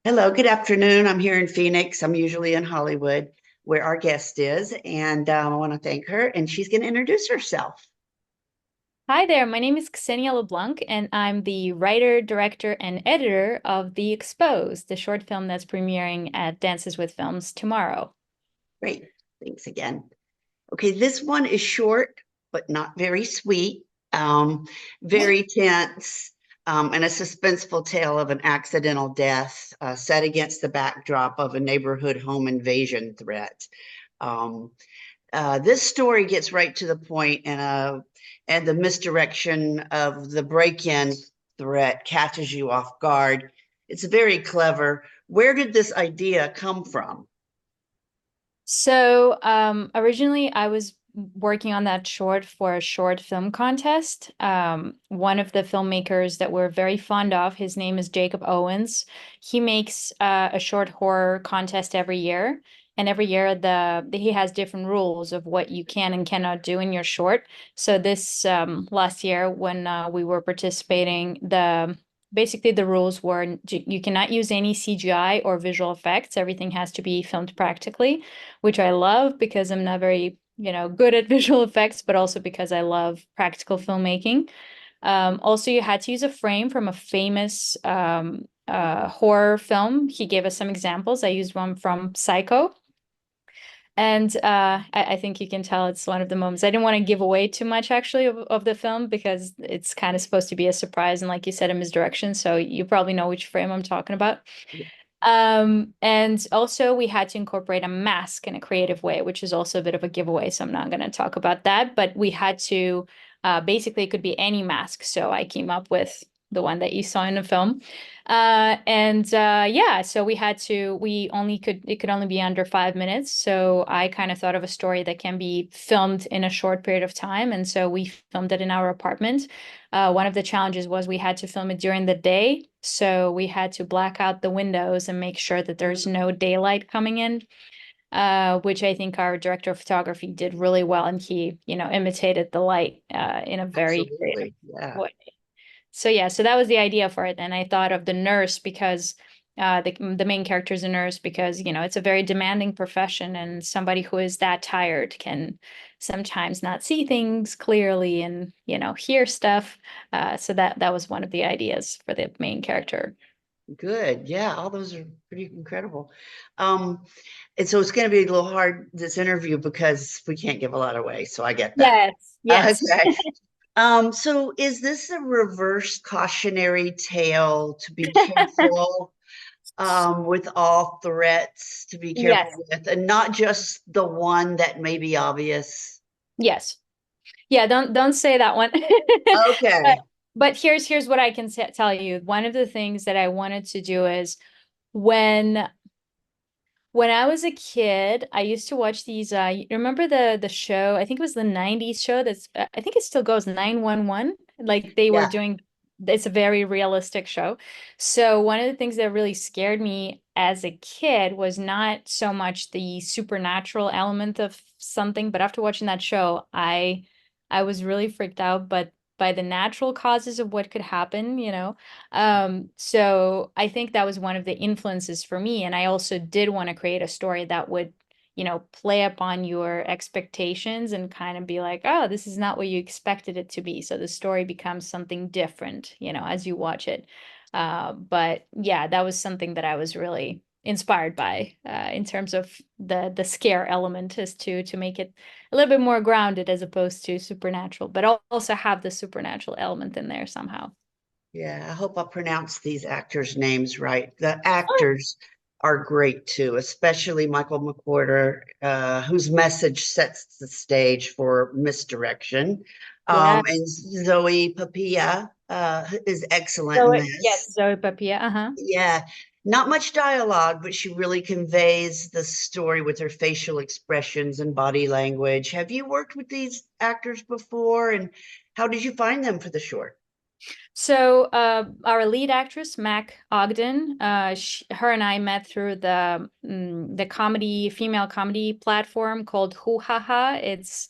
Hello, good afternoon. I'm here in Phoenix. I'm usually in Hollywood, where our guest is, and I want to thank her, and she's going to introduce herself. Hi there, my name is Xenia Leblanc, and I'm the writer, director, and editor of The Exposed, the short film that's premiering at Dances with Films tomorrow. Great. Thanks again. Okay, this one is short, but not very sweet, very tense, and a suspenseful tale of an accidental death set against the backdrop of a neighborhood home invasion threat. Um, this story gets right to the point, and the misdirection of the break-in threat catches you off guard. It's very clever. Where did this idea come from? Originally I was working on that short for a short film contest. One of the filmmakers that we're very fond of, his name is Jacob Owens. He makes a short horror contest every year. And every year he has different rules of what you can and cannot do in your short. So this last year when we were participating, the basically the rules were you cannot use any CGI or visual effects. Everything has to be filmed practically, which I love because I'm not very, good at visual effects, but also because I love practical filmmaking. Also, you had to use a frame from a famous horror film. He gave us some examples. I used one from Psycho. And I think you can tell it's one of the moments. I didn't want to give away too much actually of the film because it's kind of supposed to be a surprise and like you said, a misdirection. So you probably know which frame I'm talking about. And also we had to incorporate a mask in a creative way, which is also a bit of a giveaway. So I'm not going to talk about that, but we had to, basically it could be any mask. So I came up with the one that you saw in the film. Yeah, so it could only be under 5 minutes. So I kind of thought of a story that can be filmed in a short period of time. And so we filmed it in our apartment. One of the challenges was we had to film it during the day. So we had to black out the windows and make sure that there's no daylight coming in, which I think our director of photography did really well. And he, imitated the light in a very creative Absolutely. Yeah. way. So yeah, so that was the idea for it. And I thought of the nurse because the main character is a nurse because, it's a very demanding profession and somebody who is that tired can sometimes not see things clearly and, hear stuff. So that was one of the ideas for the main character. Good. Yeah, all those are pretty incredible. Um, and so it's going to be a little hard this interview because we can't give a lot away. So I get that. Yes, yes. Okay. So is this a reverse cautionary tale to be careful with all threats to be careful Yes, with, and not just the one that may be obvious? yes. Yeah, don't say that one. But Okay. here's what I can tell you. One of the things that I wanted to do is when When I was a kid, I used to watch these you remember the show, I think it was the 90s show that's I think it still goes 911. Like they were Yeah. doing it's a very realistic show. So one of the things that really scared me as a kid was not so much the supernatural element of something, but after watching that show, I was really freaked out but by the natural causes of what could happen, so I think that was one of the influences for me. And I also did want to create a story that would, play upon your expectations and kind of be like, oh, this is not what you expected it to be. So the story becomes something different, as you watch it. But yeah, that was something that I was really inspired by in terms of the scare element is to make it a little bit more grounded as opposed to supernatural, but also have the supernatural element in there somehow. Yeah, I hope I pronounced these actors' names right. The Oh, actors are great too, especially Michael McWhorter, whose message sets the stage for misdirection. yeah. And Zöe Papia is excellent in So yes, this. Zoe Papia. Uh-huh. Yeah, not much dialogue, but she really conveys the story with her facial expressions and body language. Have you worked with these actors before, and how did you find them for the short? So our lead actress, Mack Ogden, her and I met through the comedy female comedy platform called Hoo Ha Ha. It's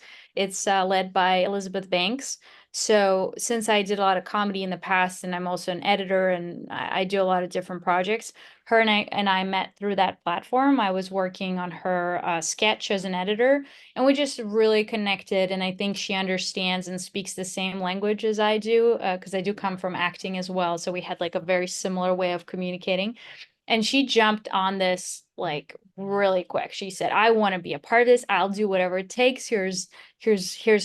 led by Elizabeth Banks. So since I did a lot of comedy in the past, and I'm also an editor, and I do a lot of different projects, her and I met through that platform. I was working on her sketch as an editor, and we just really connected. And I think she understands and speaks the same language as I do, because I do come from acting as well. So we had like a very similar way of communicating. And she jumped on this like really quick. She said, "I want to be a part of this. I'll do whatever it takes. Here's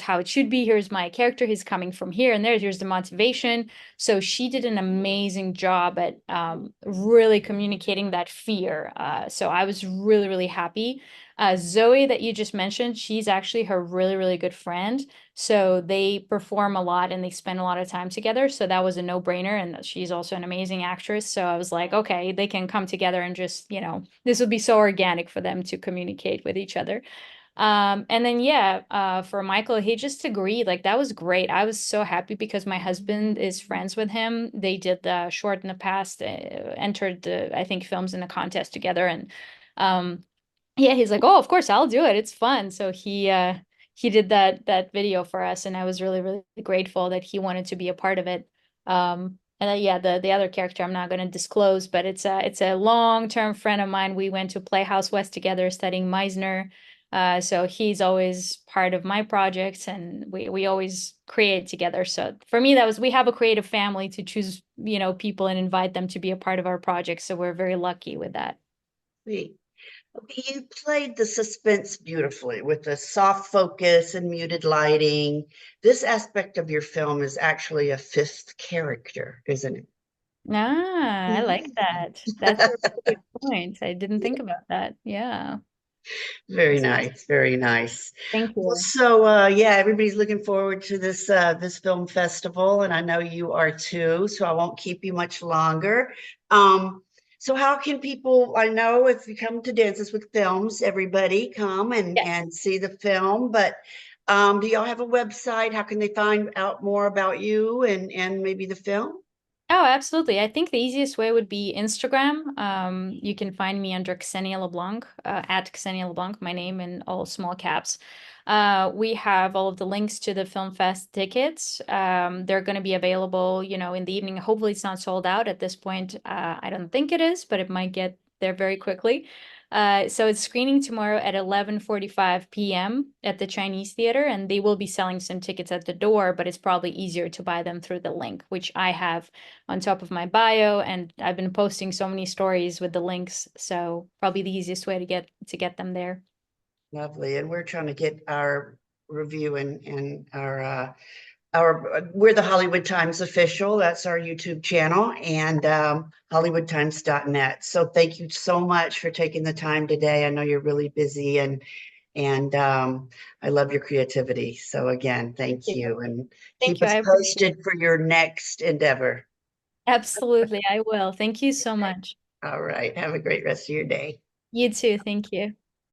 how it should be. Here's my character. He's coming from here and there. Here's the motivation." So she did an amazing job at really communicating that fear. So I was really, really happy. Zöe, that you just mentioned, she's actually her really, really good friend. So they perform a lot and they spend a lot of time together. So that was a no-brainer. And she's also an amazing actress. So I was like, okay, they can come together and just, this would be so organic for them to communicate with each other. And then yeah, for Michael, he just agreed. Like that was great. I was so happy because my husband is friends with him. They did the short in the past, entered the, I think, films in the contest together. And yeah, he's like, "Oh, of course, I'll do it. It's fun." So he did that video for us, and I was really, really grateful that he wanted to be a part of it. And then, yeah, the other character I'm not going to disclose, but it's a long-term friend of mine. We went to Playhouse West together studying Meisner. So he's always part of my projects, and we always create together. So for me, that was, we have a creative family to choose, people and invite them to be a part of our project. So we're very lucky with that. Sweet. Okay, you played the suspense beautifully with the soft focus and muted lighting. This aspect of your film is actually a fifth character, isn't it? Ah, I like Mhm. that. That's a really good point. I didn't think about that. Yeah. Very nice, very nice. Thank Well, you. so yeah, everybody's looking forward to this film festival, and I know you are too. So I won't keep you much longer. Um, so how can people? I know if you come to Dances with Films, everybody come Yeah. and see the film. But do y'all have a website? How can they find out more about you and maybe the film? Oh, absolutely. I think the easiest way would be Instagram. You can find me under Xenia Leblanc, at Xenia Leblanc, my name in all small caps. We have all of the links to the Film Fest tickets. They're going to be available, in the evening. Hopefully, it's not sold out at this point. I don't think it is, but it might get there very quickly. So it's screening tomorrow at 11:45 p.m. at the Chinese Theater, and they will be selling some tickets at the door, but it's probably easier to buy them through the link, which I have on top of my bio, and I've been posting so many stories with the links, so probably the easiest way to get them there. Lovely. And we're trying to get our review and our we're the Hollywood Times official. That's our YouTube channel and hollywoodtimes.net. So thank you so much for taking the time today. I know you're really busy and I love your creativity. So again, thank you and Thank keep you. I us appreciate it. posted for your next endeavor. Absolutely, I will. Thank you so much. All right. Have a great rest of your day. You too. Thank you.